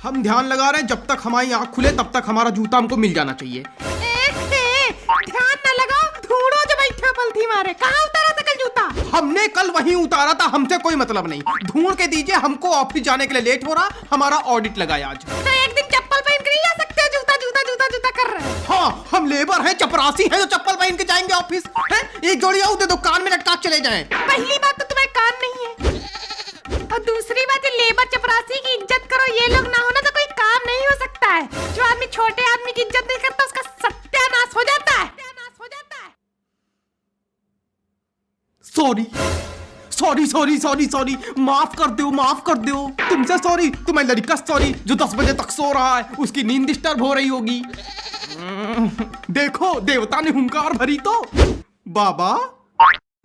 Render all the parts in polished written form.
हम ध्यान लगा रहे हैं, जब तक हमारी आँख खुले तब तक हमारा जूता हमको मिल जाना चाहिए। ध्यान न लगाओ, ढूंढो जो बैठा पलथी मारे। कहाँ उतारा था कल जूता? हमने कल वहीं उतारा था, हमसे कोई मतलब नहीं। ढूंढ के दीजिए, हमको ऑफिस जाने के लिए लेट हो रहा, हमारा ऑडिट लगा है आज। तो एक दिन चप्पल पहन कर नहीं जा सकते? जूता जूता जूता जूता कर रहे हैं। हाँ, हम लेबर हैं, चपरासी हैं, जो चप्पल पहन के जाएंगे ऑफिस हैं? एक जोड़ी आओ, दे दो, कान में लटका चले जाएं। पहली बात तो तुम्हें कान नहीं है, और दूसरी बात है लेबर चपरासी की इज्जत करो। ये लोग ना होना तो कोई काम नहीं हो सकता है। जो आदमी छोटे आदमी की इज्जत नहीं करता उसका सत्यानाश हो जाता है। Sorry sorry sorry sorry sorry, माफ कर दो, माफ कर दो। तुमसे सॉरी, तुम्हें लड़का सॉरी जो 10 बजे तक सो रहा है, उसकी नींद डिस्टर्ब हो रही होगी। देखो, देवता ने हुंकार भरी तो। बाबा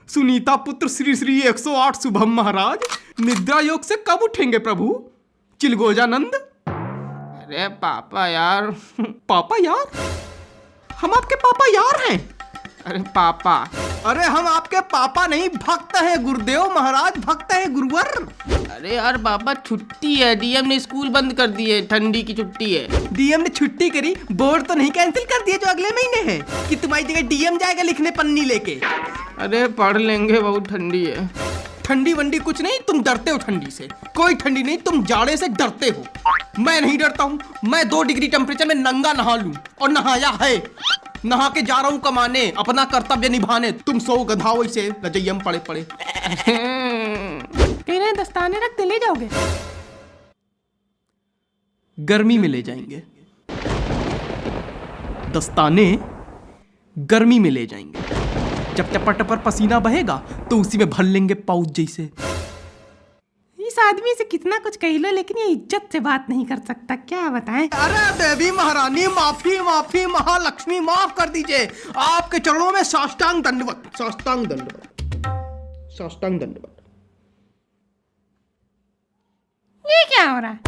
सुनीता पुत्र श्री श्री 108 शुभम महाराज निद्रा योग से कब उठेंगे प्रभु? चिलगोजानंद। अरे पापा यार। पापा यार? हम आपके पापा यार हैं। अरे पापा, अरे हम आपके पापा नहीं, भक्त है गुरुदेव महाराज, भक्त है गुरुवर। अरे यार बाबा, छुट्टी है, डीएम ने स्कूल बंद कर दिए, ठंडी की छुट्टी है। डीएम ने छुट्टी करी, बोर्ड तो नहीं कैंसिल कर दिया जो अगले महीने है कि तुम्हारी जगह डीएम जाएगा लिखने पन्नी लेके? अरे पढ़ लेंगे, बहुत ठंडी है। ठंडी वंडी कुछ नहीं, तुम डरते हो ठंडी से। कोई ठंडी नहीं, तुम जाड़े से डरते हो। मैं नहीं डरता हूँ, मैं 2 डिग्री टेम्परेचर में नंगा नहा लूं, और नहाया है। नहा के जा रहा हूँ कमाने, अपना कर्तव्य निभाने। तुम सो गधा वैसे रजैयम पड़े पड़े। तेरे दस्ताने रख दे, ले जाओगे? गर्मी में ले जाएंगे। दस्ताने गर्मी में ले जाएंगे। जब टपर टपर पसीना बहेगा तो उसी में भर लेंगे पाउच जैसे। इस आदमी से कितना कुछ कह लो, लेकिन ये इज्जत से बात नहीं कर सकता, क्या बताएं? अरे देवी महारानी, माफी माफी, महालक्ष्मी माफ कर दीजिए। आपके चरणों में साष्टांग दंडवत, साष्टांग दंडवत, साष्टांग दंडवत। ये क्या हो रहा है?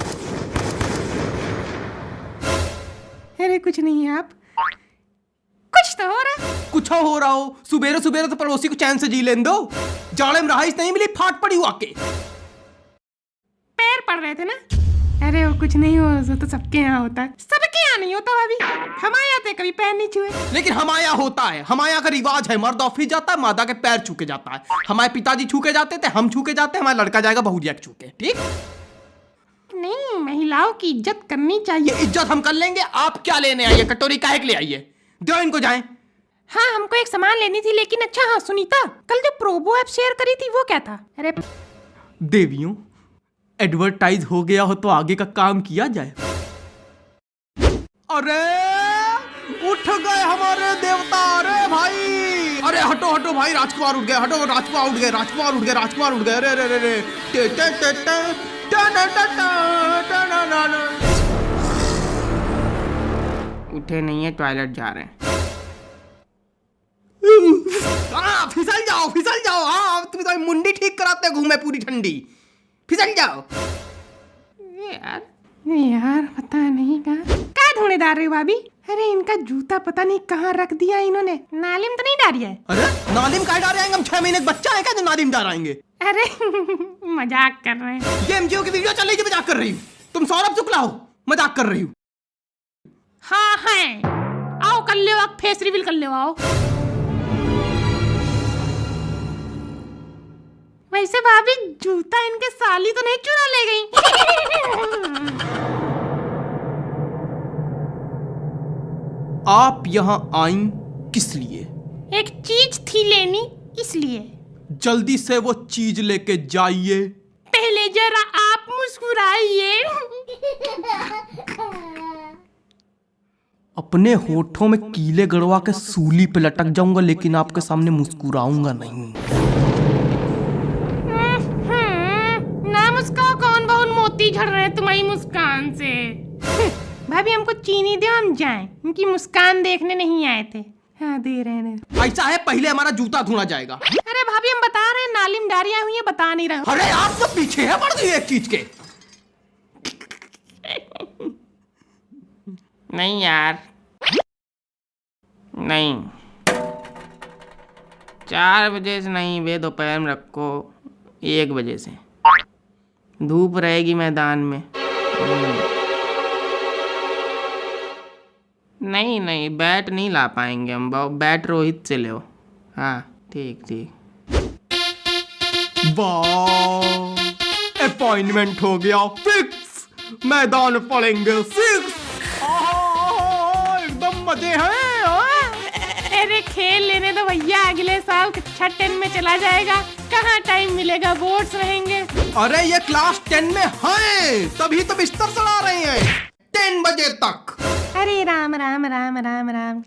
अरे कुछ नहीं है, आप कुछ तो हो रहा है। कुछ हो रहा हो, सुबेरे सुबेरे तो पड़ोसी को चैन से जी लेने दो। जाड़े में रहाइश नहीं मिली, फाट पड़ी हुआ के पैर पड़ रहे थे ना। अरे वो कुछ नहीं हो, वो तो सबके यहाँ होता है। सबके यहाँ नहीं होता भाभी, हमारे यहाँ तो कभी पैर नहीं छुए। लेकिन हमारे यहाँ होता है, हमारे यहाँ का रिवाज है। मर्द ऑफिस जाता है, मादा के पैर छू के जाता है। हमारे पिताजी छू के जाते थे, हम छू के जाते हैं, हमारा लड़का जाएगा बहुरिया छू के। ठीक नहीं, महिलाओं की इज्जत करनी चाहिए। ये इज्जत हम कर लेंगे। आप क्या लेने आइए? कटोरी काहे के ले आइए? दो इनको जाएं। हाँ, हमको एक सामान लेनी थी, लेकिन अच्छा हाँ सुनीता, कल जो प्रोबो ऐप शेयर करी थी वो क्या था? अरे देवियों, एडवर्टाइज हो गया हो तो आगे का काम किया जाए। अरे उठ गए हमारे देवता। अरे भाई, अरे हटो हटो भाई, राजकुमार उठ गए। हटो, राजकुमार उठ गए, राजकुमार उठ गए, राजकुमार उठ गए। अरे अरे अरे, उठे नहीं है, टॉयलेट जा रहे हैं। फिसल जाओ, फिसल जाओ। हाँ, तुम तो मुंडी ठीक कराते घूमे पूरी ठंडी। फिसल जाओ। यार पता नहीं क्या ढूंढे डाल रहे हो भाभी? अरे इनका जूता पता नहीं कहाँ रख दिया इन्होंने। नालिम तो नहीं डाली है? अरे नालिम कहाँ डाल आएंगे? हम 6 महीने का बच्चा है क्या जो नालिम डाल आएंगे? अरे मजाक कर रहे हैं। ये एमजीओ की वीडियो चल रही है, मजाक कर रही हूँ। तुम सौरभ शुक्ला हो, मजाक कर रही हूँ। हाँ है, आओ कर लो, आप फेस रिवील कर लो, आओ। वैसे भाभी जूता इनके साली तो नहीं चुरा ले गई? आप यहाँ आई किस लिए? एक चीज थी लेनी, इसलिए। जल्दी से वो चीज लेके जाइए। पहले जरा आप मुस्कुराइए। अपने होठों में कीले गड़वा के सूली पे लटक जाऊंगा, लेकिन आपके सामने मुस्कुराऊंगा नहीं। ना मुस्काओ, कौन बहुत मोती झड़ रहे हैं तुम्हारी मुस्कान से। भाभी हमको चीनी दो, हम जाएं। उनकी मुस्कान देखने नहीं आए थे। हाँ दे रहे हैं। ऐसा है, पहले हमारा जूता धोना जाएगा। अरे भाभी हम बता रहे हैं, नालिम डारियां हुई है, बता नहीं रहे। अरे आप तो पीछे है, बढ़ गई एक चीज के। नहीं यार, नहीं, 4 बजे से नहीं, वे दोपहर में रखो 1 बजे से। धूप रहेगी मैदान में। नहीं नहीं, बैट नहीं ला पाएंगे हम, बैट रोहित से ले। हाँ ठीक ठीक। वाह, अपॉइंटमेंट हो गया फिक्स, मैदान में पड़ेंगे सिक्स। एकदम मजे हैं। अरे खेल लेने दो भैया, अगले साल कक्षा 10 में चला जाएगा, कहाँ टाइम मिलेगा, बोर्ड्स रहेंगे। अरे ये क्लास 10 में है, तभी तो बिस्तर चला रहे हैं 10 बजे तक। अरे राम राम राम राम राम,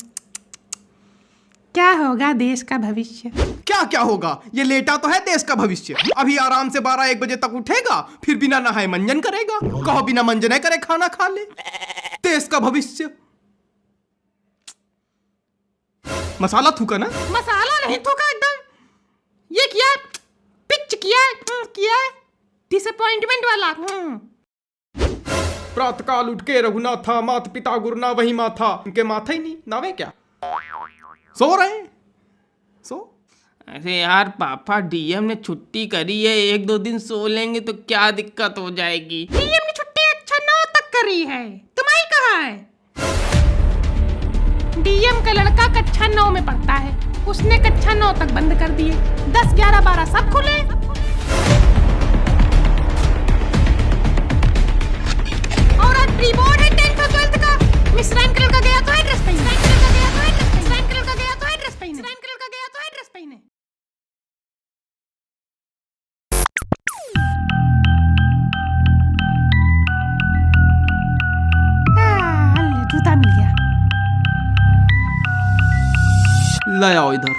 क्या होगा देश का भविष्य? क्या क्या होगा, ये लेटा तो है देश का भविष्य। अभी आराम से 12-1 बजे तक उठेगा, फिर बिना नहाए मंजन करेगा। कहो बिना मंजन करे खाना खा ले। देश का भविष्य। मसाला थूका ना? मसाला नहीं थूका, एकदम ये किया, पिच किया डिसअपॉइंटमेंट वाला। प्रातःकाल उठ के रघुनाथा, माता पिता गुरुना वही माथा। उनके माथा ही नहीं, नावे क्या सो रहे हैं? सो अरे यार पापा, डीएम ने छुट्टी करी है, 1-2 दिन सो लेंगे तो क्या दिक्कत हो जाएगी। डीएम ने छुट्टी अच्छा 9 तक करी है, तुम्हारी कहाँ है? डीएम का लड़का कक्षा 9 में पढ़ता है, उसने कक्षा 9 तक बंद कर दिए, 10, 11, 12 सब खुले। और आज प्री बोर्ड है 10th और 12th का। मिस्र अंकल का गया तो है ड्रेस पहने, जूता मिल गया। ले आओ इधर।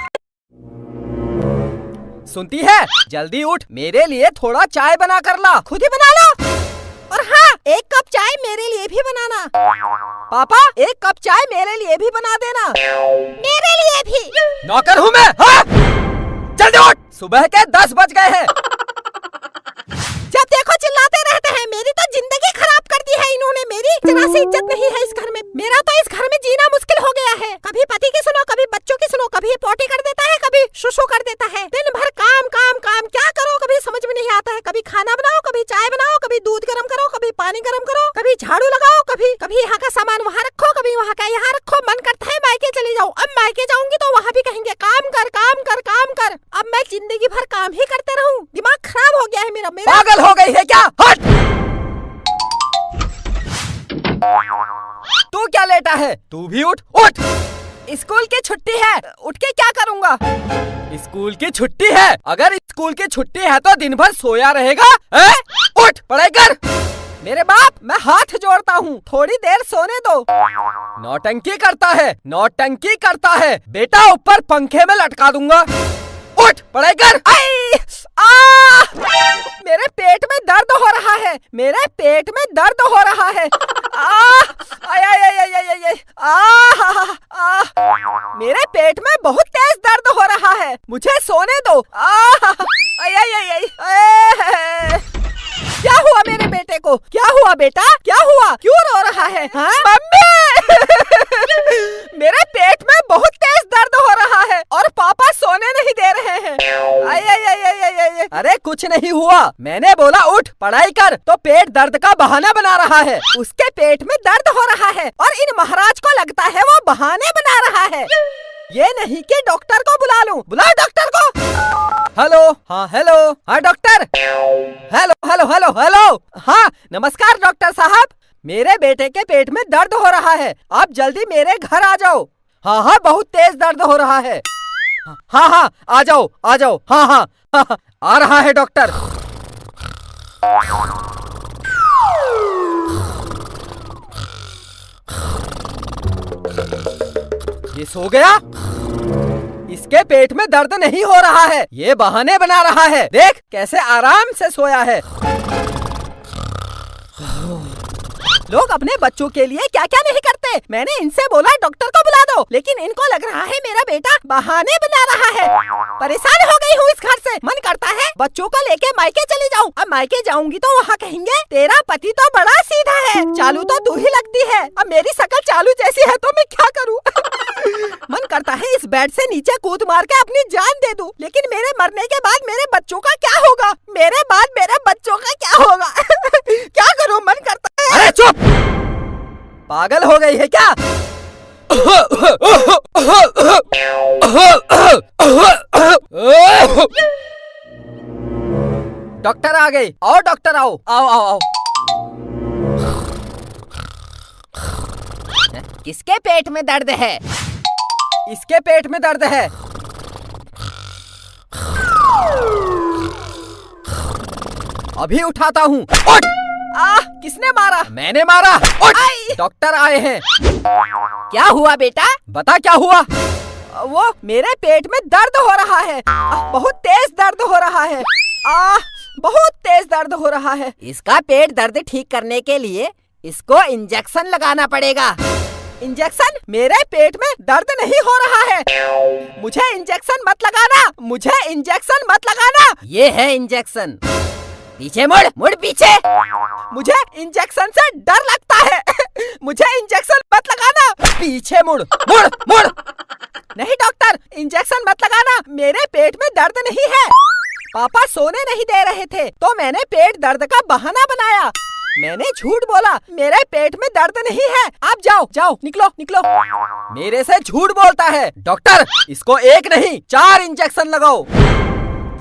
सुनती है, जल्दी उठ, मेरे लिए थोड़ा चाय बना कर ला। खुद ही बना लो। और हाँ, 1 कप चाय मेरे लिए भी बनाना। पापा, 1 कप चाय मेरे लिए भी बना देना। मेरे लिए भी। नौकर हूँ मैं। हाँ? जल्दी उठ, सुबह के 10 बज गए हैं। जब देखो चिल्लाते रहते हैं, मेरी तो जिंदगी खराब कर दी है इन्होंने। मेरी जरा सी इज्जत नहीं है इस घर में। मेरा तो इस घर में जीना मुश्किल हो गया है। कभी पति की सुनो, कभी बच्चों की सुनो, कभी पोटी कर देता है, कभी शुशु कर देता है। दिन भर काम काम काम, क्या करो कभी समझ में नहीं आता है। कभी खाना बनाओ, कभी चाय बनाओ, कभी दूध गर्म करो, कभी पानी गर्म करो, कभी झाड़ू लगाओ, कभी यहाँ का सामान वहाँ रखो, कभी वहाँ का यहाँ रखो। मन करता है मायके चली जाऊँ। अब मायके जाऊंगी तो वहाँ भी कहेंगे काम कर काम कर काम कर। अब मैं जिंदगी भर काम ही करते रहूँ। दिमाग खराब हो गया है मेरा। पागल हो गई है क्या? हट! तू क्या लेटा है? तू भी उठ। उठ! स्कूल की छुट्टी है, उठ के क्या करूँगा? स्कूल की छुट्टी है? अगर स्कूल की छुट्टी है तो दिन भर सोया रहेगा? उठ, पढ़ाई कर। मेरे बाप, मैं हाथ जोड़ता हूँ, थोड़ी देर सोने दो। नौटंकी करता है, नौटंकी करता है। बेटा ऊपर पंखे में लटका दूंगा। उठ, पढ़ाई कर। मेरे पेट में दर्द हो रहा है, मेरे पेट में दर्द हो रहा है। मेरे पेट में बहुत तेज दर्द हो रहा है, मुझे सोने दो। क्या हुआ मेरे बेटे को? क्या हुआ बेटा? क्या हुआ? क्यों रो रहा है? हाँ? मम्मी! मेरे पेट में बहुत तेज दर्द हो रहा है और पापा सोने नहीं दे रहे हैं। अरे कुछ नहीं हुआ, मैंने बोला उठ पढ़ाई कर, तो पेट दर्द का बहाना बना रहा है। उसके पेट में दर्द हो रहा है और इन महाराज को लगता है वो बहाने बना रहा है। ये नहीं कि डॉक्टर को बुला लूं। बुलाओ डॉक्टर को। हेलो, हाँ हेलो, हाँ doctor. Hello hello hello hello, हाँ नमस्कार डॉक्टर साहब। मेरे बेटे के पेट में दर्द हो रहा है, आप जल्दी मेरे घर आ जाओ। हाँ हाँ, बहुत तेज दर्द हो रहा है। हाँ हाँ, आ जाओ आ जाओ। हाँ हाँ हाँ, आ रहा है डॉक्टर। ये सो गया? इसके पेट में दर्द नहीं हो रहा है, ये बहाने बना रहा है। देख कैसे आराम से सोया है। लोग अपने बच्चों के लिए क्या क्या नहीं करते। मैंने इनसे बोला डॉक्टर को बुला दो, लेकिन इनको लग रहा है मेरा बेटा बहाने बना रहा है। परेशान हो गई हूँ इस घर से। मन करता है बच्चों को लेके मायके चली जाऊँ। अब मायके जाऊंगी तो वहाँ कहेंगे तेरा पति तो बड़ा सीधा है, चालू तो तू ही लगती है। अब मेरी शक्ल चालू जैसी है तो मैं क्या करूँ? मन करता है इस बेड से नीचे कूद मार के अपनी जान दे दूं, लेकिन मेरे मरने के बाद मेरे बच्चों का क्या होगा? मेरे बाद मेरे बच्चों का क्या होगा? क्या करूं? मन करता है। अरे चुप! पागल हो गई है क्या? डॉक्टर आ गए। आओ डॉक्टर, आओ आओ आओ आओ। किसके पेट में दर्द है? इसके पेट में दर्द है। अभी उठाता हूँ। उठ! किसने मारा? मैंने मारा। उठ! डॉक्टर आए हैं। क्या हुआ बेटा? बता क्या हुआ? वो मेरे पेट में दर्द हो रहा है। बहुत तेज दर्द हो रहा है। बहुत तेज दर्द हो रहा है। इसका पेट दर्द ठीक करने के लिए इसको इंजेक्शन लगाना पड़ेगा। इंजेक्शन? मेरे पेट में दर्द नहीं हो रहा है। मुझे इंजेक्शन मत लगाना। मुझे इंजेक्शन मत लगाना। ये है इंजेक्शन। पीछे मुड़, मुड़ पीछे। मुझे इंजेक्शन से डर लगता है। मुझे इंजेक्शन मत लगाना। पीछे मुड़, मुड़, मुड़। नहीं डॉक्टर, इंजेक्शन मत लगाना। मेरे पेट में दर्द नहीं है। पापा सोने नहीं दे रहे थे तो मैंने पेट दर्द का बहाना बनाया। मैंने झूठ बोला। मेरे पेट में दर्द नहीं है। आप जाओ, जाओ, निकलो, निकलो। मेरे से झूठ बोलता है। डॉक्टर, इसको एक नहीं 4 इंजेक्शन लगाओ।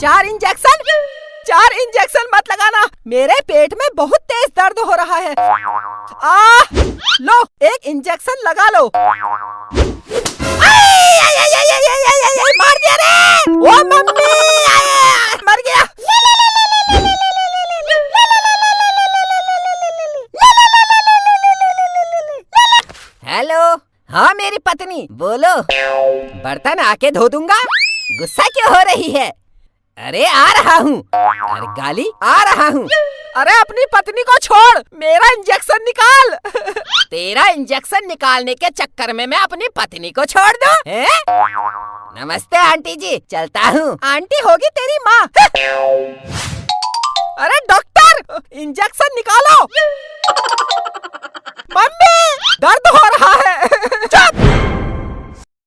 4 इंजेक्शन? 4 इंजेक्शन मत लगाना। मेरे पेट में बहुत तेज दर्द हो रहा है। लो, 1 इंजेक्शन लगा लो। मार दिया रे! ओ मम्मी, मर गया। हेलो, हाँ मेरी पत्नी, बोलो। बर्तन आके धो दूंगा। गुस्सा क्यों हो रही है? अरे आ रहा हूँ। अरे गाली, आ रहा हूँ। अरे अपनी पत्नी को छोड़, मेरा इंजेक्शन निकाल। तेरा इंजेक्शन निकालने के चक्कर में मैं अपनी पत्नी को छोड़ दूं? नमस्ते आंटी जी, चलता हूँ। आंटी होगी तेरी माँ।